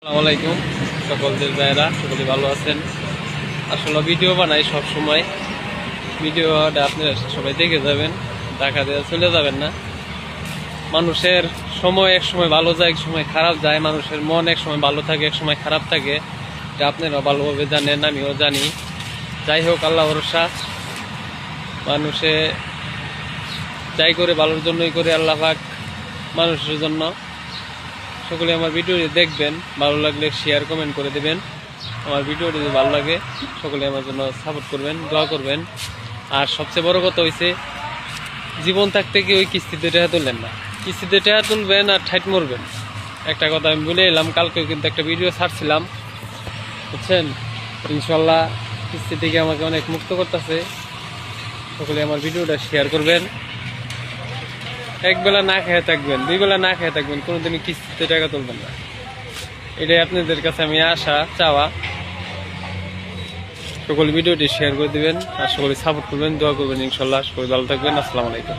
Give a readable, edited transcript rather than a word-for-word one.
আসসালামু আলাইকুম সকলদের ভাইরা, সকলে ভালো আছেন। আসলে ভিডিও বানাই সব সময়, ভিডিওটা আপনারা সবাই দেখে যাবেন, দেখা দিয়ে চলে যাবেন না। মানুষের সময় এক সময় ভালো যায়, এক সময় খারাপ যায়। মানুষের মন এক সময় ভালো থাকে, এক সময় খারাপ থাকে, এটা আপনারা ভালোভাবে জানেন, আমিও জানি। যাই হোক, আল্লাহ ভরসা। মানুষে যাই করে ভালোর জন্যই করে, আল্লাহ পাক মানুষের জন্য। সকলে আমার ভিডিওটি দেখবেন, ভালো লাগলে শেয়ার কমেন্ট করে দেবেন। আমার ভিডিওটি যদি ভালো লাগে সকলে আমার জন্য সাপোর্ট করবেন, দোয়া করবেন। আর সবচেয়ে বড় কথা হয়েছে, জীবন থাকতে কি ওই কিস্তিতে টাকা তুললেন না, কিস্তিতে টাকা তুলবেন আর ঠাইট মরবেন। একটা কথা আমি বলে এলাম, কালকেও কিন্তু একটা ভিডিও ছাড়ছিলাম, বুঝছেন। ইনশাল্লাহ কিস্তি থেকে আমাকে অনেক মুক্ত করতেছে। সকলে আমার ভিডিওটা শেয়ার করবেন। একবেলা না খেয়ে থাকবেন, দুই বেলা না খেয়ে থাকবেন, কোনোদিনই কিস্তিতে টাকা তুলবেন না। এটাই আপনাদের কাছে আমি আশা চাওয়া। সকলে ভিডিওটি শেয়ার করে দিবেন আর সকলে সাপোর্ট করবেন, দোয়া করবেন। ইনশাল্লাহ সকলে ভালো থাকবেন। আসসালামু আলাইকুম।